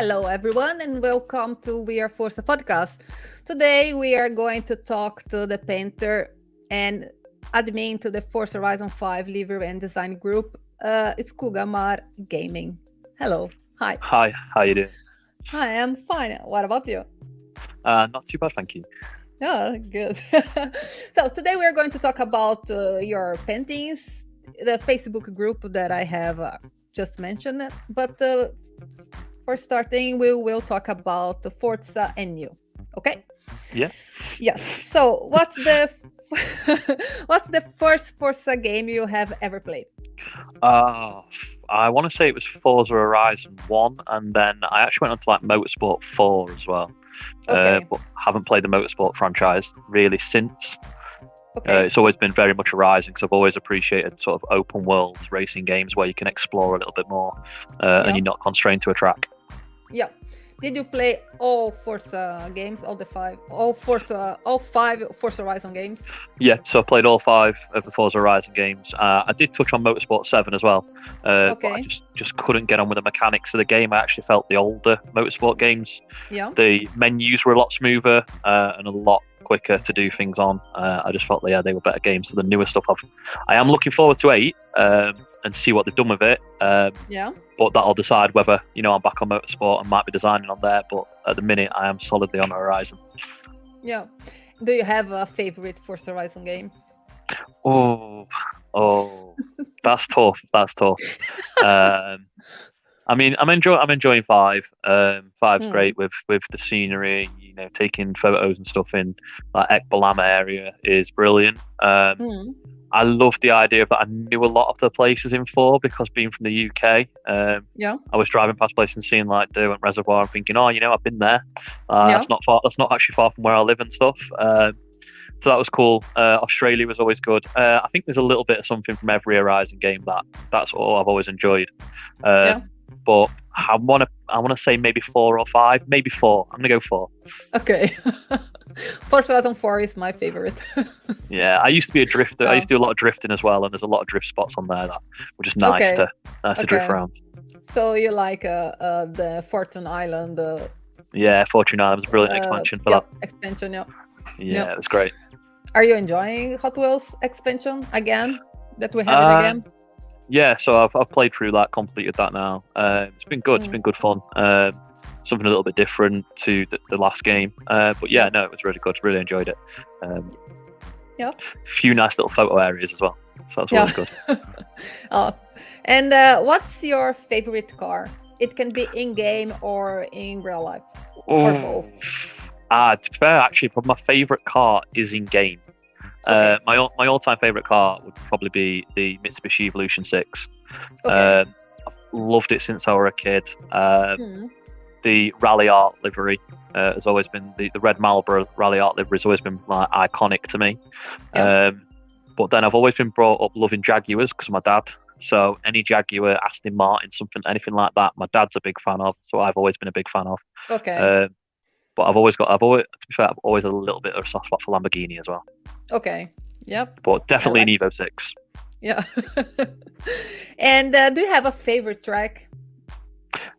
Hello, everyone, and welcome to We Are Forza podcast. Today, we are going to talk to the painter and admin to the Forza Horizon 5 Livery Design group, Skogarmar Gaming. Hello. Hi. Hi, how you doing? Hi, I'm fine. What about you? Not too bad, thank you. Oh, good. So, today we are going to talk about your paintings, the Facebook group that I have just mentioned. But for starting, we will talk about the Forza and you. Okay? Yeah. Yes. So, what's the what's the first Forza game you have ever played? I want to say it was Forza Horizon 1, and then I actually went on to like Motorsport 4 as well. Okay. But haven't played the Motorsport franchise really since. Okay. It's always been very much Horizon because I've always appreciated sort of open world racing games where you can explore a little bit more and you're not constrained to a track. Yeah. Did you play all Forza games, all five Forza Horizon games? Yeah, so I played all 5 of the Forza Horizon games. I did touch on Motorsport 7 as well, but I just couldn't get on with the mechanics of the game. I actually felt the older Motorsport games, the menus were a lot smoother and a lot quicker to do things on. I just felt they were better games. So the newer stuff, I am looking forward to 8 and see what they've done with it. But that'll decide whether I'm back on Motorsport and might be designing on there. But at the minute, I am solidly on Horizon. Yeah. Do you have a favorite Forza Horizon game? Oh, that's tough. That's tough. I mean, I'm enjoying 5. 5's great with the scenery. Taking photos and stuff in that Ekbalama area is brilliant. I love the idea of that. I knew a lot of the places in 4 because being from the UK, I was driving past places and seeing like Derwent Reservoir and thinking, I've been there. That's not far. That's not actually far from where I live and stuff. So that was cool. Australia was always good. I think there's a little bit of something from every Horizon game that's all I've always enjoyed. But I want to say maybe 4 or 5, maybe 4. I'm gonna go 4. Okay. Forza Horizon 4 is my favorite. Yeah, I used to be a drifter. I used to do a lot of drifting as well, and there's a lot of drift spots on there that were just nice to drift around. So you like the Fortune Island? Yeah, Fortune Island was a brilliant expansion for that. Expansion, Yeah, it was great. Are you enjoying Hot Wheels expansion again? That we have it again? Yeah, so I've played through that, completed that now. It's been good. It's been good fun. Something a little bit different to the last game. But yeah, no, it was really good. Really enjoyed it. A few nice little photo areas as well. So that's always good. And what's your favorite car? It can be in game or in real life, or both. To be fair, actually, my favorite car is in game. My all-time favorite car would probably be the Mitsubishi Evolution 6. I've loved it since I was a kid. The Rally Art livery has always been the Red Marlboro Rally Art livery has always been like iconic to me. But then I've always been brought up loving Jaguars because of my dad. So any Jaguar, Aston Martin, something like that, my dad's a big fan of. So I've always been a big fan of. But I've always, to be fair, I've always had a little bit of a soft spot for Lamborghini as well. Okay. Yep. But definitely an Evo 6. Yeah. And do you have a favorite track?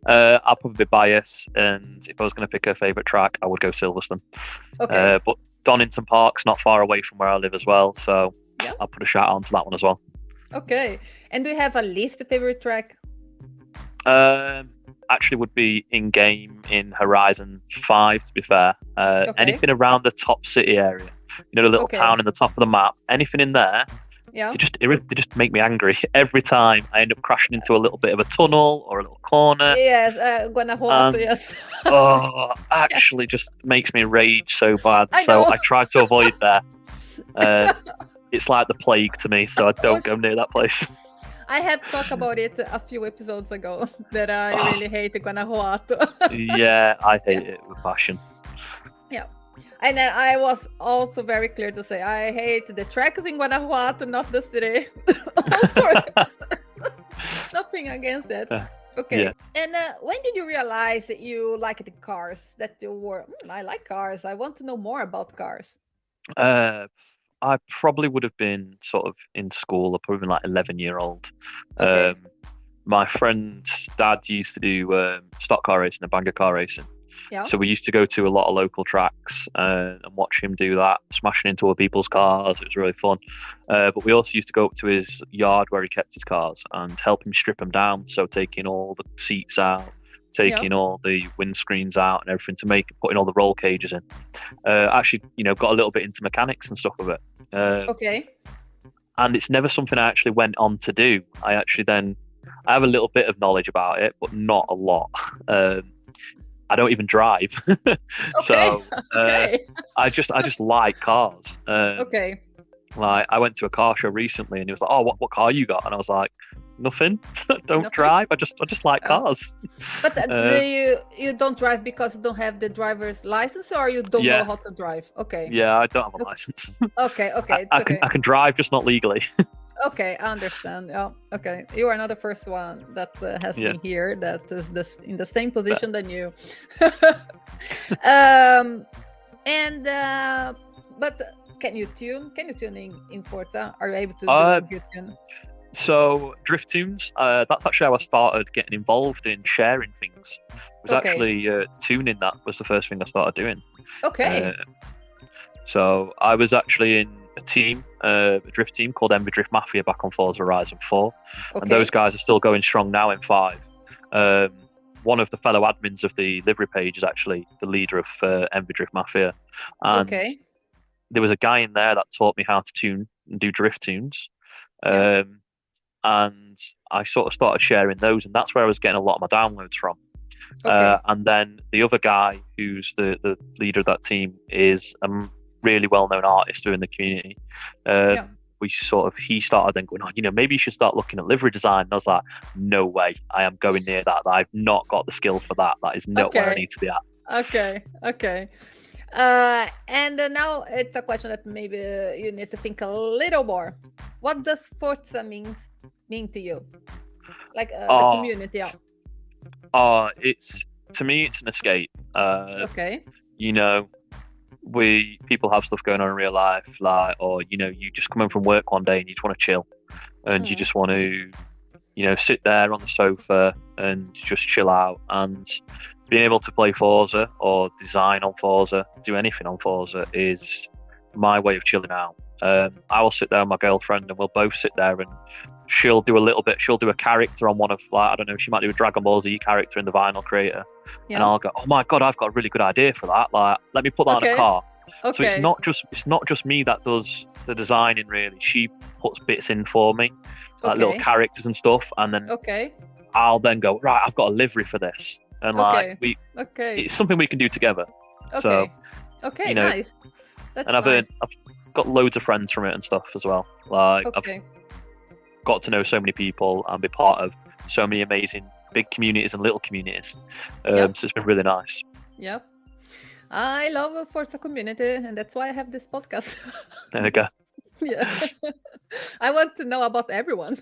I'll probably be biased, and if I was going to pick a favorite track, I would go Silverstone. But Donington Park's not far away from where I live as well, so I'll put a shout out to that one as well. Okay. And do you have a least favorite track? Actually would be in game in Horizon 5, to be fair. Anything around the top city area, the little town in the top of the map, anything in there, they just make me angry every time. I end up crashing into a little bit of a tunnel or a little corner. Yes, Guanajuato, yes. Actually just makes me rage so bad. I try to avoid there. It's like the plague to me, so I don't go near that place. I have talked about it a few episodes ago that I really hate Guanajuato. Yeah, I hate it with passion. Yeah. And then I was also very clear to say I hate the tracks in Guanajuato, not the city. Oh, sorry. Nothing against it. Okay. Yeah. And when did you realize that you liked the cars? That you were, I like cars. I want to know more about cars. I probably would have been sort of in school. I've probably been like 11-year-old. my friend's dad used to do stock car racing and banger car racing. Yeah. So we used to go to a lot of local tracks and watch him do that, smashing into other people's cars. It was really fun. But we also used to go up to his yard where he kept his cars and help him strip them down. So taking all the seats out, taking all the windscreens out and everything putting all the roll cages in. Actually, got a little bit into mechanics and stuff with it. Okay. And it's never something I actually went on to do. I have a little bit of knowledge about it, but not a lot. I don't even drive. Okay. So Okay. I just like cars. Okay. Like I went to a car show recently and he was like, "Oh, what car you got?" And I was like, "Nothing. Don't Nothing? drive. I just like cars." But you don't drive because you don't have the driver's license, or you don't know how to drive? Okay. Yeah, I don't have a license. Okay. Okay. I can drive, just not legally. Okay, I understand. Yeah. Okay, you are not the first one that has been here that is in the same position than you. But can you tune? Can you tune in Forza? Are you able to do a good tune? So drift tunes. That's actually how I started getting involved in sharing things. It was actually tuning. That was the first thing I started doing. Okay. So I was actually in a drift team called Envy Drift Mafia back on Forza Horizon 4. And those guys are still going strong now in 5. One of the fellow admins of the livery page is actually the leader of Envy Drift Mafia. And there was a guy in there that taught me how to tune and do drift tunes. And I sort of started sharing those, and that's where I was getting a lot of my downloads from. And then the other guy who's the leader of that team is really well-known artist within the community. He started then going, maybe you should start looking at livery design. And I was like, no way, I am going near that. I've not got the skill for that. That is not where I need to be at. Okay. And now it's a question that maybe you need to think a little more. What does Forza mean to you? Like the community? To me, it's an escape. Okay. People have stuff going on in real life, you just come home from work one day and you just want to chill, and you just want to, sit there on the sofa and just chill out. And being able to play Forza or design on Forza, do anything on Forza is my way of chilling out. I will sit there with my girlfriend and we'll both sit there and she'll do a character on one of, she might do a Dragon Ball Z character in the Vinyl Creator. And I'll go, oh my God, I've got a really good idea for that. Let me put that in a car. So it's not just me that does the designing really. She puts bits in for me, like little characters and stuff. And then I'll then go, right, I've got a livery for this. And it's something we can do together. So, nice. That's and I've got loads of friends from it and stuff as well. I've got to know so many people and be part of so many amazing big communities and little communities. So it's been really nice. Yep. I love the Forza community, and that's why I have this podcast. There we go. Yeah. I want to know about everyone.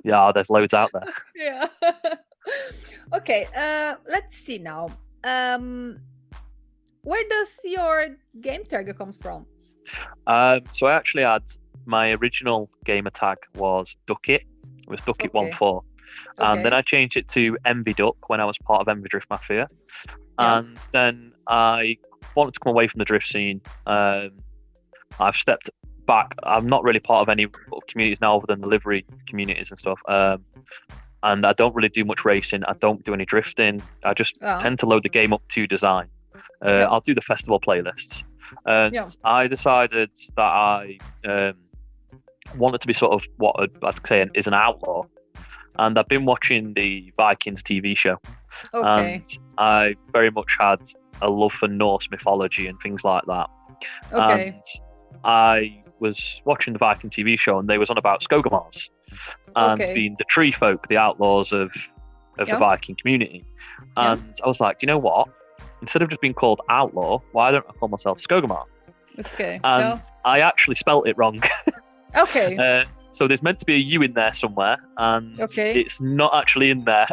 Yeah, there's loads out there. Yeah. Okay, let's see now. Where does your game tag comes from? So I actually had my original gamer tag was Duckit. It was Duckit14. And then I changed it to Envy Duck when I was part of Envy Drift Mafia. And then I wanted to come away from the drift scene. I've stepped back. I'm not really part of any communities now other than the livery communities and stuff. And I don't really do much racing. I don't do any drifting. I just tend to load the game up to design. I'll do the festival playlists. I decided that I wanted to be sort of what I'd say is an outlaw. And I've been watching the Vikings TV show. And I very much had a love for Norse mythology and things like that. And I was watching the Viking TV show and they was on about Skogarmars and being the tree folk, the outlaws of the Viking community. And I was like, do you know what? Instead of just being called outlaw, why don't I call myself Skogarmar? And I actually spelt it wrong. So there's meant to be a U in there somewhere, and it's not actually in there.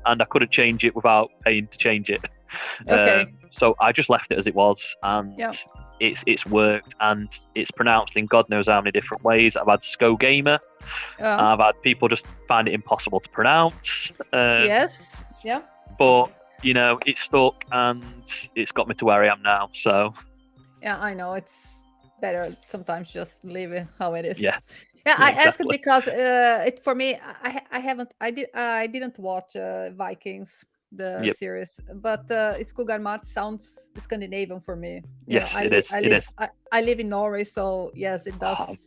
And I couldn't change it without paying to change it. So I just left it as it was, and it's worked, and it's pronounced in God knows how many different ways. I've had Skogarmar. I've had people just find it impossible to pronounce. Yes. Yeah. But it's stuck, and it's got me to where I am now. So. Yeah, I know it's better sometimes just leave it how it is. Yeah. Yeah, I asked exactly. because it for me. I didn't watch Vikings the series, but Skogarmar sounds Scandinavian for me. Yes, it is. It is. I live in Norway, so yes, it does.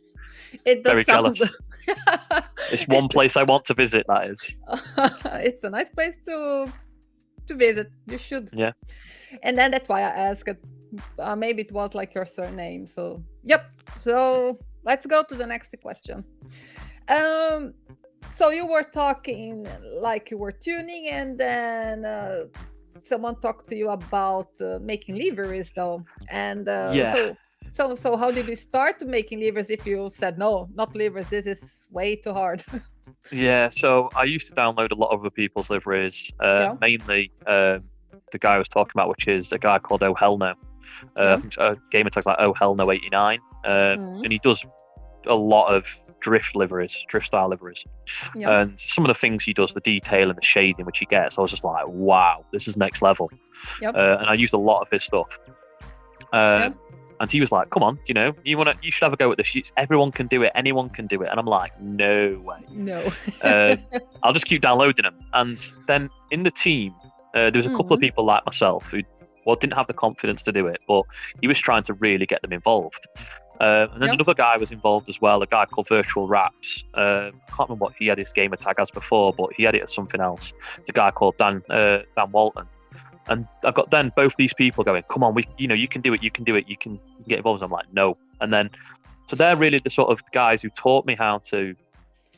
It does very sound. Jealous. It's one place I want to visit. That is. It's a nice place to visit. You should. Yeah. And then that's why I asked. Maybe it was like your surname. So yep. So let's go to the next question. So you were talking like you were tuning, and then someone talked to you about making liveries, though. And so how did you start making liveries if you said no, not liveries? This is way too hard. Yeah. So I used to download a lot of other people's liveries, mainly the guy I was talking about, which is a guy called Oh Hell No. Gamer tags like Oh Hell No 89, and he does a lot of drift style liveries, and some of the things he does, the detail and the shading which he gets, I was just like, wow, this is next level. And I used a lot of his stuff, and he was like, come on, you should have a go at this. Everyone can do it, anyone can do it. And I'm like, no way. No. I'll just keep downloading them. And then in the team, there was a couple of people like myself who didn't have the confidence to do it, but he was trying to really get them involved. And then another guy was involved as well, a guy called Virtual Raps. I can't remember what he had his gamer tag as before, but he had it as something else. It's a guy called Dan Walton. And I've got then both these people going, come on, you can do it, you can get involved. And I'm like, no. And then, so they're really the sort of guys who taught me how to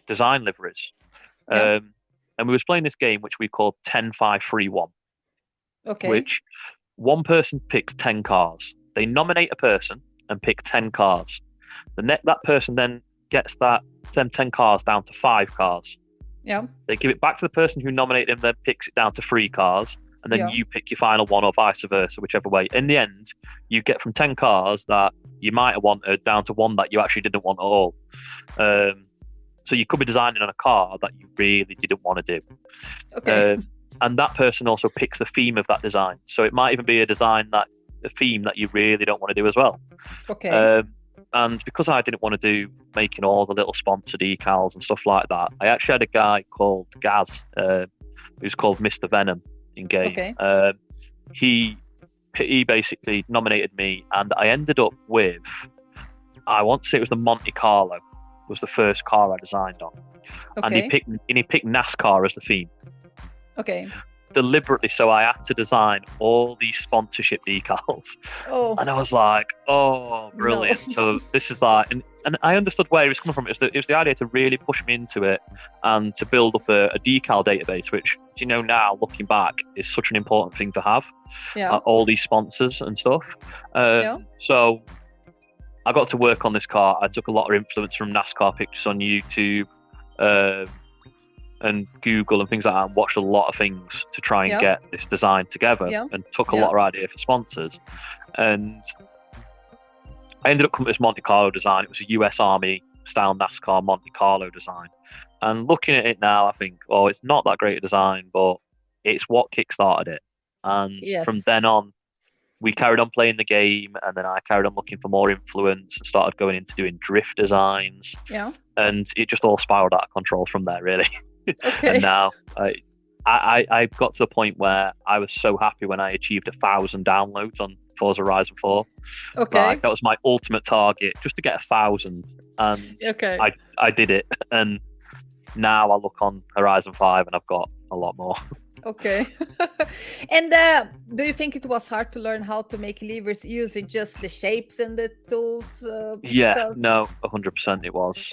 design liveries. And we was playing this game, which we called 10-5-3-1. Okay. Which one person picks 10 cars. They nominate a person and pick 10 cars. That person then gets them 10 cars down to 5 cars. Yeah. They give it back to the person who nominated them, then picks it down to 3 cars. And then you pick your final one, or vice versa, whichever way. In the end, you get from 10 cars that you might have wanted down to one that you actually didn't want at all. So you could be designing on a car that you really didn't want to do. Okay. And that person also picks the theme of that design. So it might even be a theme that you really don't want to do as well. Okay. And because I didn't want to do making all the little sponsor decals and stuff like that, I actually had a guy called Gaz, who's called Mr. Venom in game. Okay. He basically nominated me, and I ended up with, I want to say it was the Monte Carlo was the first car I designed on. Okay. And he picked NASCAR as the theme. Okay. Deliberately, so I had to design all these sponsorship decals. Oh. And I was like, oh, brilliant. No. So this is like, and I understood where he was coming from. It was the idea to really push me into it and to build up a decal database, which, now looking back, is such an important thing to have. Yeah. All these sponsors and stuff. So I got to work on this car. I took a lot of influence from NASCAR pictures on YouTube, and Google and things like that, and watched a lot of things to try and get this design together, and took a lot of idea for sponsors. And I ended up coming with this Monte Carlo design. It was a US Army style NASCAR Monte Carlo design. And looking at it now, I think, it's not that great a design, but it's what kickstarted it. And from then on, we carried on playing the game, and then I carried on looking for more influence and started going into doing drift designs. Yeah. And it just all spiraled out of control from there, really. Okay. And now I got to the point where I was so happy when I achieved 1,000 downloads on Forza Horizon 4. Okay. Like, that was my ultimate target, just to get 1,000. And I did it. And now I look on Horizon 5 and I've got a lot more. Okay. And do you think it was hard to learn how to make levers using just the shapes and the tools? No, 100% it was.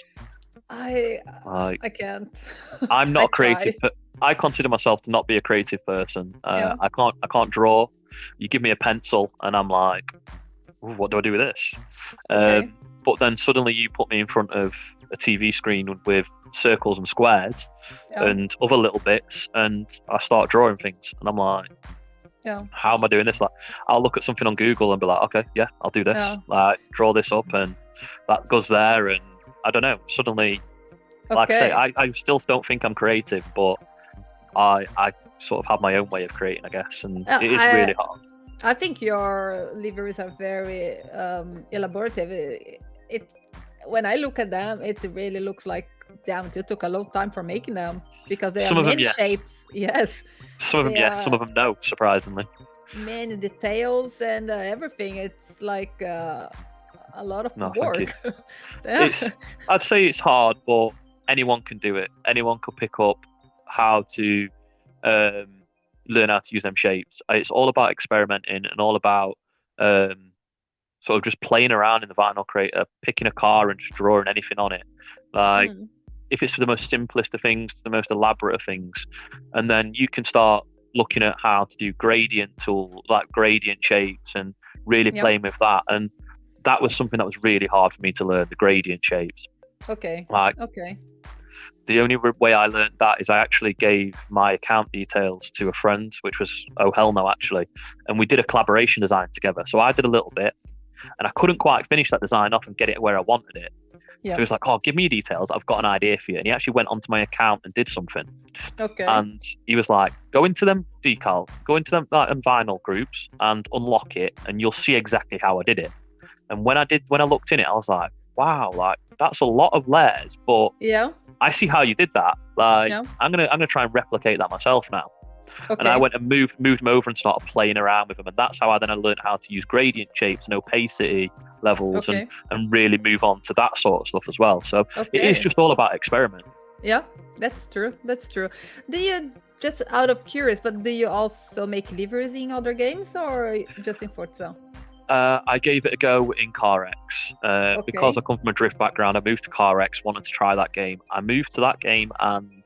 I can't. I'm not creative. I consider myself to not be a creative person. I can't draw. You give me a pencil and I'm like, what do I do with this? Okay. But then suddenly you put me in front of a TV screen with circles and squares and other little bits, and I start drawing things, and I'm like, Yeah. How am I doing this? Like, I'll look at something on Google and be like, okay, yeah, I'll do this. Yeah. Like, draw this up, and that goes there, and I don't know. Suddenly, like I say, I still don't think I'm creative, but I sort of have my own way of creating, I guess, and it is really hard. I think your liveries are very elaborative. When I look at them, it really looks like, damn, you took a long time for making them, because they are many shapes. Yes. Some of them, yes. Some of them, no. Surprisingly, many details and everything. It's like a lot of work. I'd say it's hard, but anyone can do it. Anyone could pick up how to learn how to use them shapes. It's all about experimenting and all about sort of just playing around in the Vinyl Creator, picking a car and just drawing anything on it. Like, if it's the most simplest of things to the most elaborate of things, and then you can start looking at how to do gradient tools, like gradient shapes, and really playing with that. And that was something that was really hard for me to learn, the gradient shapes. Okay. The only way I learned that is I actually gave my account details to a friend, which was Oh Hell No, actually. And we did a collaboration design together. So I did a little bit, and I couldn't quite finish that design off and get it where I wanted it. So he was like, oh, give me your details. I've got an idea for you. And he actually went onto my account and did something. Okay. And he was like, go into them vinyl groups and unlock it, and you'll see exactly how I did it. And when I looked in it, I was like, wow, like, that's a lot of layers, but I see how you did that. Like, I'm gonna try and replicate that myself now. Okay. And I went and moved them over and started playing around with them, and that's how I learned how to use gradient shapes and opacity levels, and really move on to that sort of stuff as well. So it is just all about experiment. Yeah, that's true. Do you, just out of curious, but do you also make liveries in other games or just in Forza? I gave it a go in CarX. Because I come from a drift background, I moved to CarX, wanted to try that game. I moved to that game, and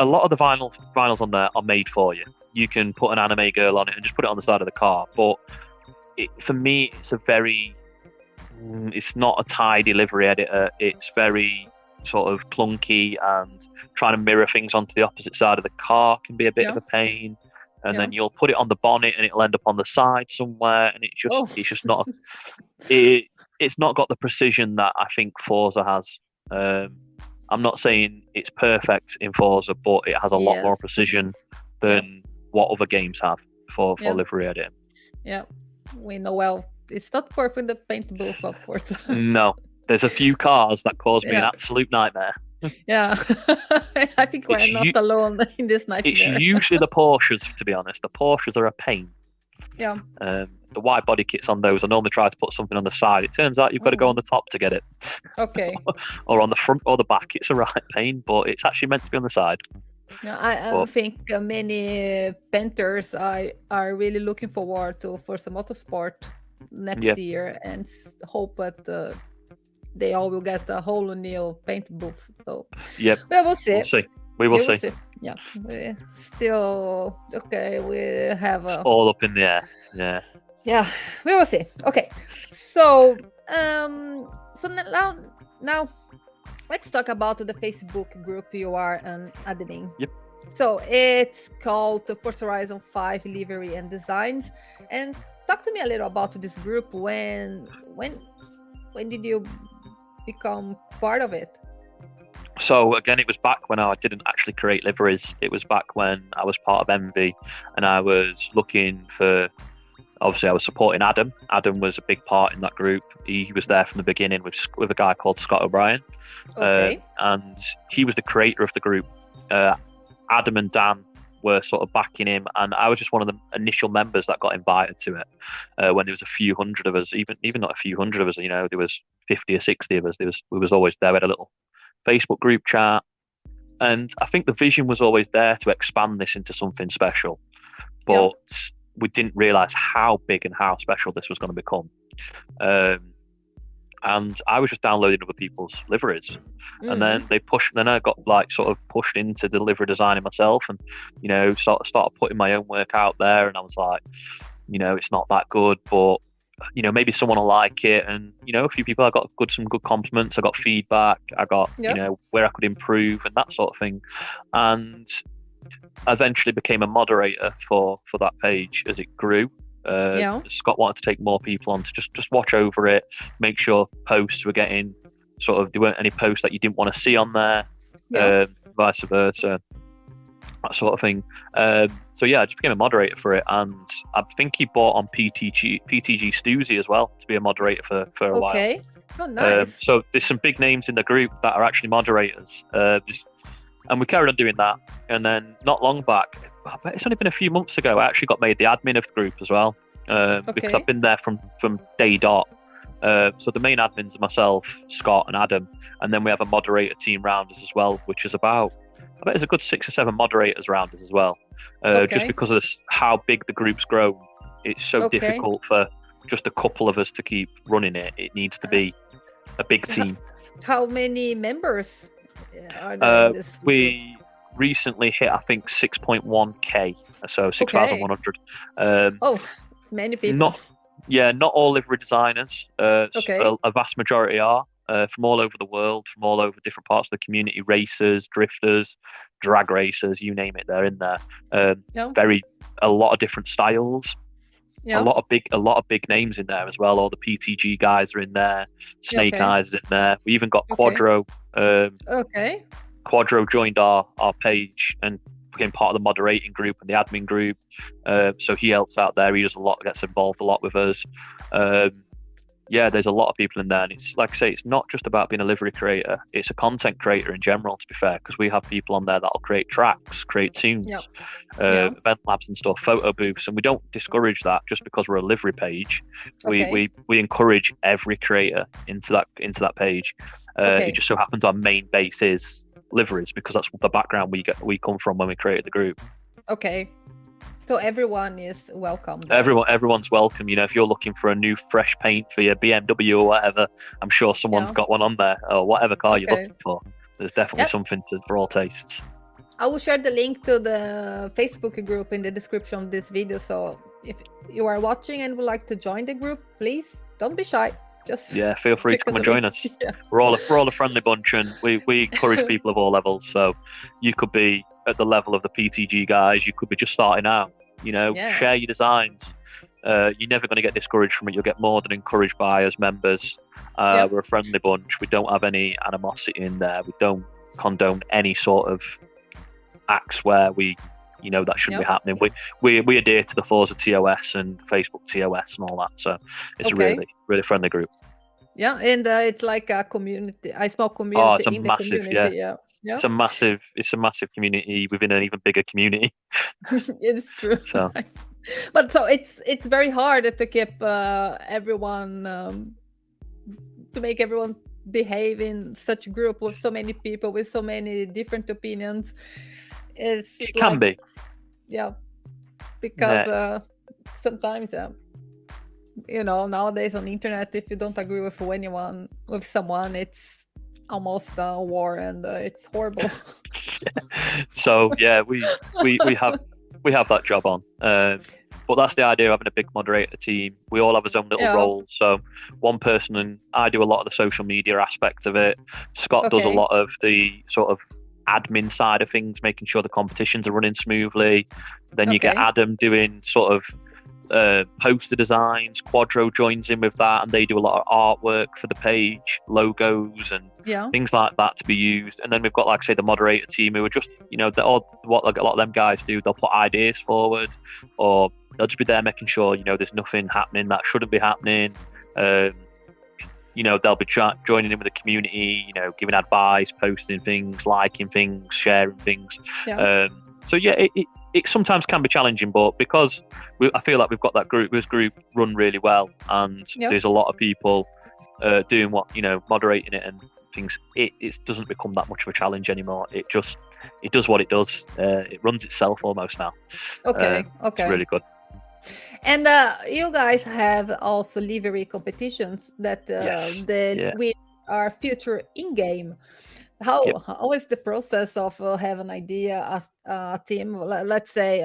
a lot of the vinyls on there are made for you. You can put an anime girl on it and just put it on the side of the car. But for me, it's not a tidy livery editor. It's very sort of clunky, and trying to mirror things onto the opposite side of the car can be a bit of a pain. And then you'll put it on the bonnet and it'll end up on the side somewhere, and it's just not it's not got the precision that I think Forza has. I'm not saying it's perfect in Forza, but it has a lot more precision than what other games have for livery editing. Yeah, we know well. It's not perfect, the paint booth, of course. No, there's a few cars that cause me an absolute nightmare. Yeah, I think we're not alone in this nightmare. It's usually the Porsches, to be honest. The Porsches are a pain. Yeah. The wide body kits on those, I normally try to put something on the side. It turns out you've got to go on the top to get it. Okay. Or on the front or the back. It's a right pain, but it's actually meant to be on the side. Yeah, I think many painters are really looking forward to Forza Motorsport next year, and hope that they all will get a whole new paint booth. So we will see. We will see. Yeah, we still we have it's all up in the air. Yeah, we will see. Okay, so now let's talk about the Facebook group you are an admin. Yep. So it's called Forza Horizon 5 Livery and Designs. And talk to me a little about this group. When did you become part of it? So again, it was back when I didn't actually create liveries. It was back when I was part of Envy, and I was looking for. Obviously, I was supporting Adam. Adam was a big part in that group. He was there from the beginning with a guy called Scott O'Brien, and he was the creator of the group. Adam and Dan were sort of backing him, and I was just one of the initial members that got invited to it. When there was a few hundred of us, even not a few hundred of us, there was 50 or 60 of us. We was always there. We had a little Facebook group chat, and I think the vision was always there to expand this into something special, but we didn't realize how big and how special this was going to become. And I was just downloading other people's liveries, and then I got sort of pushed into livery designing myself, and started putting my own work out there. And I was like, it's not that good, but maybe someone will like it. And a few people, I got some good compliments, I got feedback, I got where I could improve and that sort of thing. And eventually became a moderator for that page as it grew. Scott wanted to take more people on to just watch over it, make sure posts were getting there weren't any posts that you didn't want to see on there, vice versa, that sort of thing. So yeah, I just became a moderator for it, and I think he bought on PTG Stuzy as well to be a moderator for a while. Okay. Oh, nice. So there's some big names in the group that are actually moderators. And we carried on doing that. And then not long back, I bet it's only been a few months ago, I actually got made the admin of the group as well. Because I've been there from day dot. So the main admins are myself, Scott, and Adam. And then we have a moderator team around us as well, which is I bet there's a good 6 or 7 moderators around us as well. Just because of how big the group's grown. It's so difficult for just a couple of us to keep running it. It needs to be a big team. How many members are there in this we recently hit, I think, 6.1k, so 6,100. Many people. Not all livery designers. A vast majority are from all over the world, from all over different parts of the community. Racers, drifters, drag racers, you name it, they're in there. A lot of different styles. A lot of big names in there as well. All the PTG guys are in there. Snake Eyes is in there. We even got Quadro. Quadro joined our page and became part of the moderating group and the admin group. So he helps out there. He does gets involved a lot with us. There's a lot of people in there, and it's like I say, it's not just about being a livery creator, it's a content creator in general, to be fair, because we have people on there that'll create tracks, create tunes, event labs and stuff, photo booths, and we don't discourage that just because we're a livery page. We encourage every creator into that page. It just so happens our main base is liveries, because that's the background we come from when we created the group. So everyone is welcome. Everyone's welcome. If you're looking for a new fresh paint for your BMW or whatever, I'm sure someone's got one on there, or whatever car you're looking for. There's definitely something for all tastes. I will share the link to the Facebook group in the description of this video. So if you are watching and would like to join the group, please don't be shy. Just feel free to come and join us. We're all a friendly bunch, and we encourage people of all levels. So you could be at the level of the PTG guys, you could be just starting out. Share your designs. You're never going to get discouraged from it. You'll get more than encouraged by us members. We're a friendly bunch. We don't have any animosity in there. We don't condone any sort of acts where that shouldn't be happening. We adhere to the Forza TOS and Facebook TOS and all that. So it's a really, really friendly group. And it's like a community, a small community in the community. It's a massive community within an even bigger community. It's true. So. But so it's very hard to keep everyone to make everyone behave in such a group with so many people with so many different opinions. It can be. Because sometimes nowadays on the internet, if you don't agree with someone, it's almost a war, and it's horrible. So we have that job on, but that's the idea of having a big moderator team. We all have his own little roles. So one person, and I do a lot of the social media aspect of it. Scott does a lot of the sort of admin side of things, making sure the competitions are running smoothly. Then you get Adam doing sort of poster designs. Quadro joins in with that, and they do a lot of artwork for the page, logos and things like that to be used. And then we've got, like I say, the moderator team who are just, what a lot of them guys do, they'll put ideas forward, or they'll just be there making sure there's nothing happening that shouldn't be happening. They'll be joining in with the community, giving advice, posting things, liking things, sharing things. It sometimes can be challenging, but because I feel like we've got this group run really well, and there's a lot of people doing moderating it and things, it doesn't become that much of a challenge anymore. It does what it does. It runs itself almost now. It's really good. And you guys have also livery competitions that we are future in-game. How is the process of have an idea, a team? Let's say,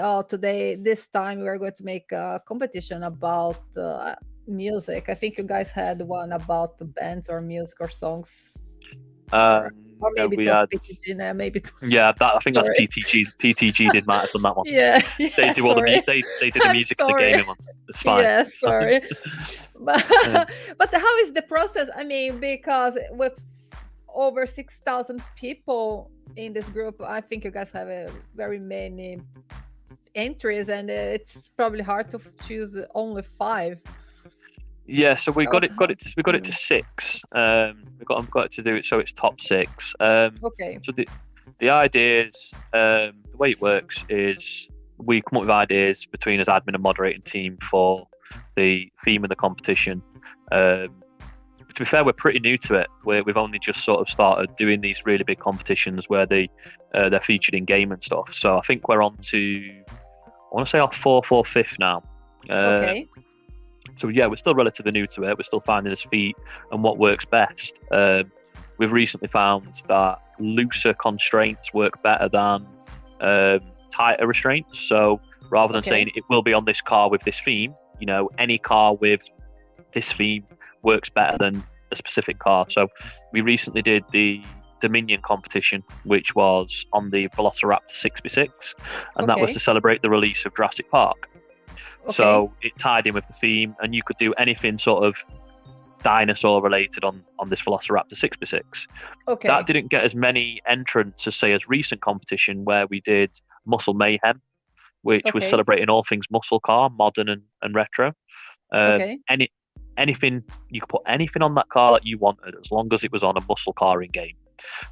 this time we are going to make a competition about music. I think you guys had one about the bands or music or songs. Or maybe we it was had PTG now, maybe it was I think that's sorry. PTG. PTG did might have done that one. Yeah, They do all sorry. they did the I'm music and the sorry. gaming ones. It's fine. Yeah, It's fine. sorry. But how is the process? I mean, because with over 6,000 people in this group, I think you guys have very many entries, and it's probably hard to choose only 5. Yeah, so we got it to 6. We got it to do it so it's top 6. Okay. So the idea is the way it works is we come up with ideas between us admin and moderating team for the theme of the competition. To be fair, we're pretty new to it. We've only just sort of started doing these really big competitions where they're featured in game and stuff. So I think we're on to, I want to say, our 4th or 5th now. Okay. So yeah, we're still relatively new to it. We're still finding his feet and what works best. We've recently found that looser constraints work better than tighter restraints. So rather than saying it will be on this car with this theme, any car with this theme works better than a specific car. So we recently did the Dominion competition, which was on the Velociraptor 6x6, and that was to celebrate the release of Jurassic Park. So it tied in with the theme, and you could do anything sort of dinosaur related on this Velociraptor 6x6. That didn't get as many entrants as, say, as recent competition where we did Muscle Mayhem, which was celebrating all things muscle car, modern and retro. Anything, you could put anything on that car that you wanted, as long as it was on a muscle car in game.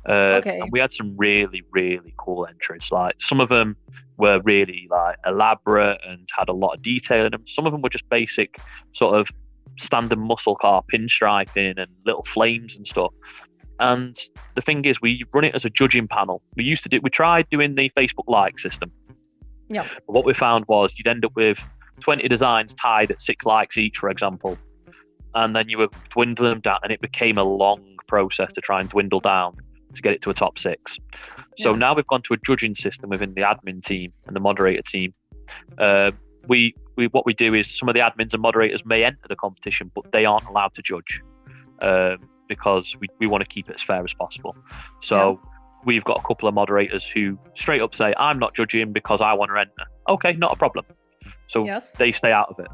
And we had some really, really cool entries. Like, some of them were really like elaborate and had a lot of detail in them. Some of them were just basic sort of standard muscle car pinstriping and little flames and stuff. And the thing is, we run it as a judging panel. We tried doing the Facebook like system. Yeah. But what we found was you'd end up with 20 designs tied at 6 likes each, for example. And then you were dwindling them down, and it became a long process to try and dwindle down to get it to a top 6. So now we've gone to a judging system within the admin team and the moderator team. What we do is some of the admins and moderators may enter the competition, but they aren't allowed to judge because we want to keep it as fair as possible. So we've got a couple of moderators who straight up say, I'm not judging because I want to enter. Okay, not a problem. So they stay out of it.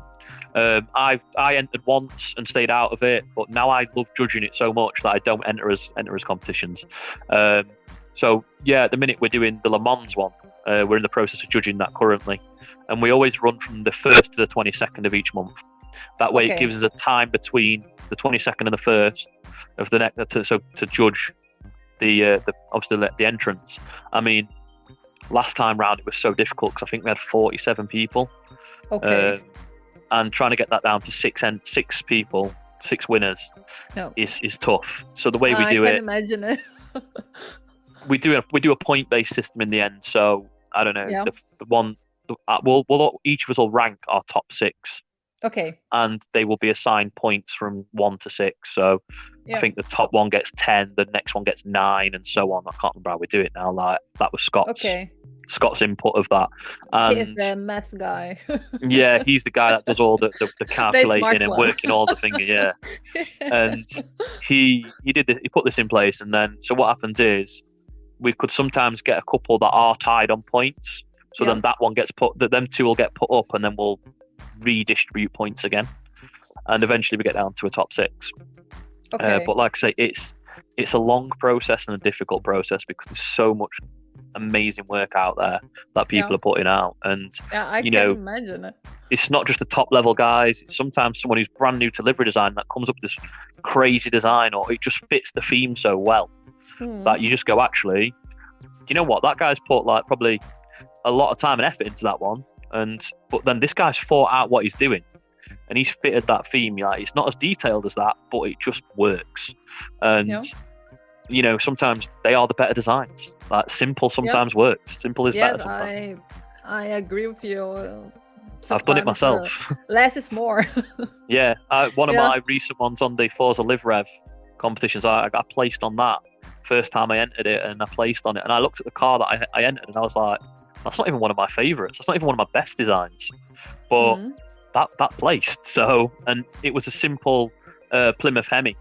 I entered once and stayed out of it, but now I love judging it so much that I don't enter as competitions. So yeah, at the minute we're doing the Le Mans one. We're in the process of judging that currently, and we always run from the 1st to the 22nd of each month. That way, it gives us a time between the 22nd and the 1st of the next to judge the obviously the entrants. I mean, last time round it was so difficult because I think we had 47 people. And trying to get that down to 6 people, 6 winners, is tough. So the way we do I can imagine it. we do a point-based system in the end. So I don't know, we'll each of us will rank our top 6. And they will be assigned points from 1 to 6. So I think the top one gets 10, the next one gets 9, and so on. I can't remember how we do it now. Like, that was Scott's input of that. And he's the math guy. Yeah, he's the guy that does all the calculating and working all the things. Yeah, and he put this in place, and then so what happens is we could sometimes get a couple that are tied on points. So then that one gets them 2 will get put up, and then we'll redistribute points again, and eventually we get down to a top 6. But like I say, it's a long process and a difficult process because there's so much amazing work out there that people are putting out, and I can imagine it. It's not just the top level guys. It's sometimes someone who's brand new to livery design that comes up with this crazy design, or it just fits the theme so well that you just go, actually, you know what, that guy's put like probably a lot of time and effort into that one, but then this guy's thought out what he's doing and he's fitted that theme. Like, it's not as detailed as that, but it just works. And sometimes they are the better designs. Like, simple sometimes works. Simple is better sometimes. I agree with you. I've done it myself. Less is more. One of my recent ones on the Forza Live Rev competitions, I got placed on that. First time I entered it, and I placed on it, and I looked at the car that I entered, and I was like, that's not even one of my favourites. That's not even one of my best designs. But that placed. So, and it was a simple Plymouth Hemi.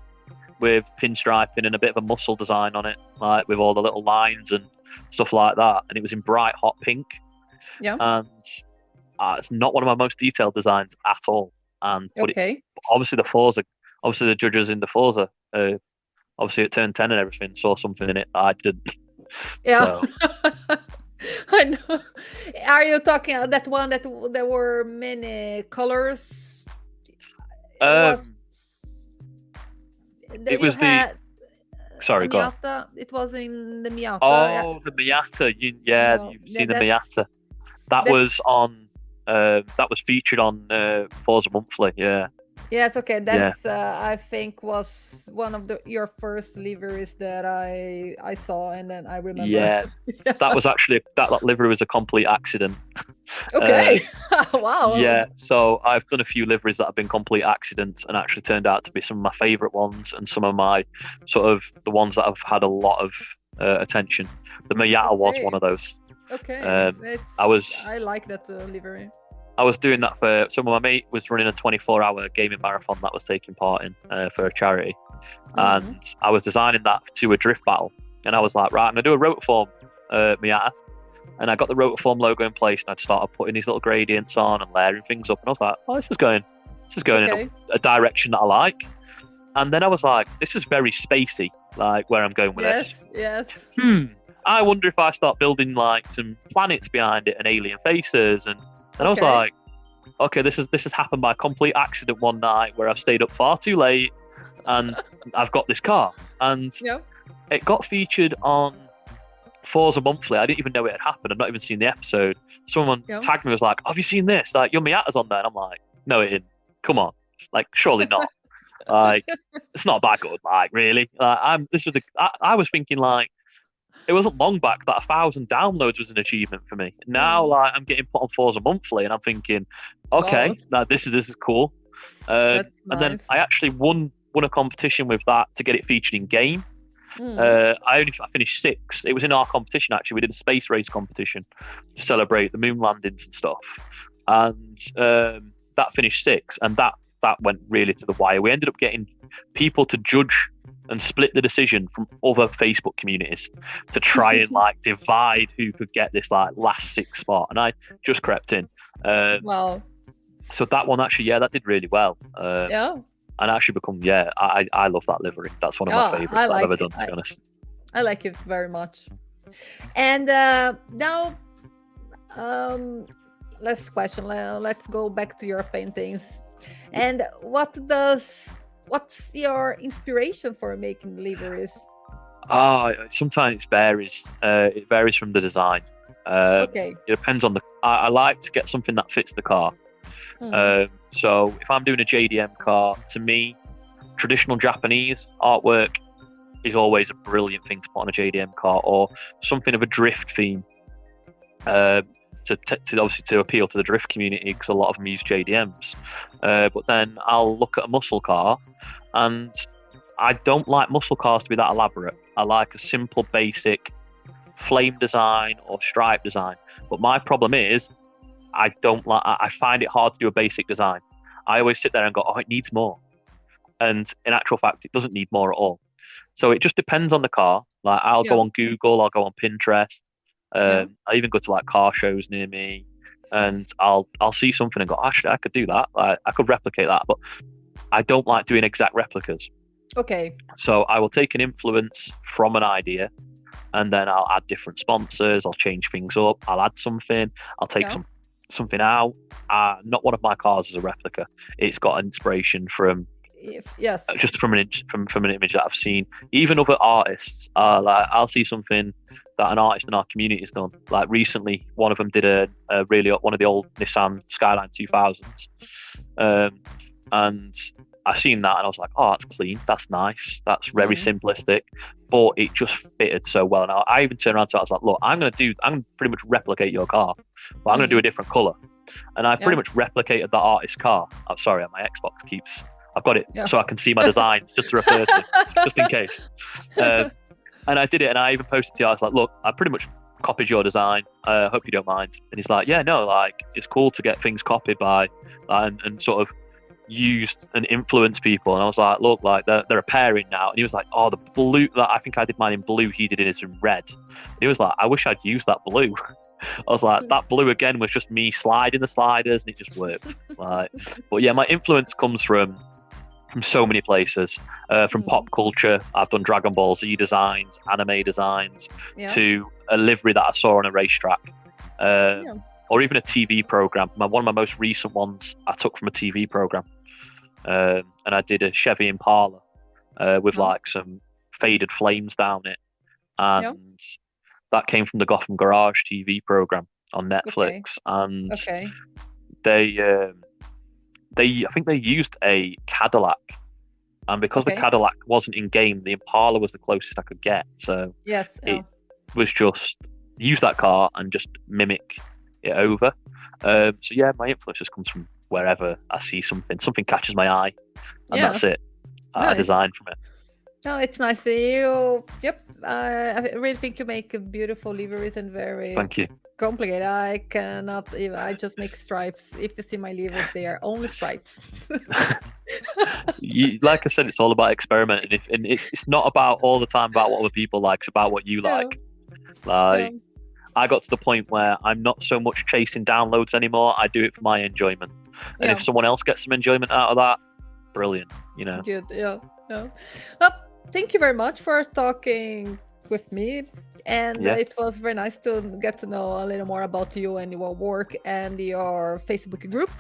with pinstriping and a bit of a muscle design on it, like with all the little lines and stuff like that. And it was in bright hot pink. Yeah. And it's not one of my most detailed designs at all. And but obviously the judges in the Forza, obviously it turned 10 and everything, saw something in it that I didn't. Yeah. So. I know. Are you talking about that one that there were many colors? It was Sorry, go on. It was in the Miata. Oh, the Miata. You've seen the Miata. That was on. That was featured on Forza Monthly. Yeah. Yes. Okay. That's I think was one of your first liveries that I saw, and then I remember. Yeah. That was actually that livery was a complete accident. Okay. Wow. Yeah. So I've done a few liveries that have been complete accidents and actually turned out to be some of my favourite ones, and some of my sort of the ones that have had a lot of attention. The Miata was one of those. Okay. I like that livery. I was doing that my mate was running a 24-hour gaming marathon that was taking part in for a charity. And I was designing that to a drift battle. And I was like, right, I'm going to do a rotorform Miata. And I got the rotorform logo in place, and I'd started putting these little gradients on and layering things up. And I was like, oh, this is going in a direction that I like. And then I was like, this is very spacey, like where I'm going with this. Yes. I wonder if I start building like some planets behind it and alien faces and I was like, okay, this has happened by complete accident one night where I've stayed up far too late and I've got this car. And it got featured on Forza Monthly. I didn't even know it had happened. I've not even seen the episode. Someone tagged me, was like, have you seen this? Like, your Miata's on there. And I'm like, no, it isn't. Come on. Like, surely not. Like, it's not that good. Like, really? Like, I was thinking, like, it wasn't long back that 1,000 downloads was an achievement for me. Now, like, I'm getting put on Forza Monthly, and I'm thinking, okay, this is cool. And then I actually won a competition with that to get it featured in game. I finished 6th. It was in our competition actually. We did a space race competition to celebrate the moon landings and stuff, and that finished 6th, and that went really to the wire. We ended up getting people to judge and split the decision from other Facebook communities to try and like divide who could get this like last 6th spot, and I just crept in. Wow. So that one actually, that did really well. And actually become, I love that livery. That's one of my favorites I've ever done, to be honest. I like it very much. And now, last question. Let's go back to your paintings. And what's your inspiration for making liveries? Sometimes it varies. It varies from the design. It depends on I like to get something that fits the car. So if I'm doing a JDM car, to me, traditional Japanese artwork is always a brilliant thing to put on a JDM car, or something of a drift theme. To obviously to appeal to the drift community, because a lot of them use JDMs. But then I'll look at a muscle car, and I don't like muscle cars to be that elaborate. I like a simple, basic flame design or stripe design. But my problem is, I find it hard to do a basic design. I always sit there and go, oh, it needs more. And in actual fact, it doesn't need more at all. So it just depends on the car. Like I'll go on Google, I'll go on Pinterest. I even go to like car shows near me, and I'll see something and go, actually, I could do that. Like, I could replicate that, but I don't like doing exact replicas. Okay. So I will take an influence from an idea, and then I'll add different sponsors. I'll change things up. I'll add something. I'll take something out. Not one of my cars is a replica. It's got inspiration from just from an image that I've seen. Even other artists, like I'll see something that an artist in our community has done. Like recently, one of them did one of the old Nissan Skyline 2000s, and I seen that and I was like, oh, that's clean, that's nice, that's very simplistic, but it just fitted so well. And I even turned around to it, I was like, look, I'm gonna pretty much replicate your car, but I'm gonna do a different color. And I pretty much replicated that artist's car. I'm sorry, my Xbox I've got it so I can see my designs just to refer to, just in case. And I did it, and I even posted to you, I was like, look, I pretty much copied your design. I hope you don't mind. And he's like, yeah, no, like, it's cool to get things copied by, and sort of used and influenced people. And I was like, look, like they're a pairing now. And he was like, oh, the blue, that I think I did mine in blue, he did it in red. And he was like, I wish I'd used that blue. I was like, that blue again was just me sliding the sliders, and it just worked. Like, but yeah, my influence comes from so many places. From pop culture, I've done Dragon Ball Z designs, anime designs, to a livery that I saw on a racetrack, or even a TV program. One of my most recent ones I took from a TV program, and I did a Chevy Impala with like some faded flames down it, and that came from the Gotham Garage TV program on Netflix, and I think they used a Cadillac, and because the Cadillac wasn't in game, the Impala was the closest I could get. So it was just use that car and just mimic it over. So yeah, my influence just comes from wherever I see something catches my eye, and that's it. I design from it. No, it's nice. I really think you make beautiful liveries and very Thank you. complicated. I cannot even. I just make stripes. If you see my liveries, they are only stripes. Like I said, it's all about experimenting. And it's not about all the time about what other people like. It's about what you like. I got to the point where I'm not so much chasing downloads anymore. I do it for my enjoyment. And if someone else gets some enjoyment out of that, brilliant. Good. Yeah. Well, thank you very much for talking with me. And it was very nice to get to know a little more about you and your work and your Facebook group.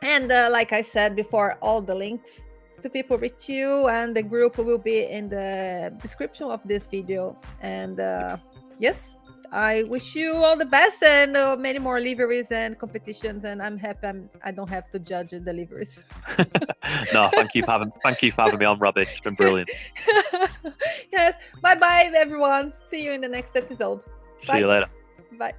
And like I said before, all the links to people reach you and the group will be in the description of this video. And yes, I wish you all the best and many more liveries and competitions. And I'm happy I don't have to judge the liveries. No, thank you for having me on, Robbie. It's been brilliant. Yes. Bye everyone. See you in the next episode. See you later. Bye.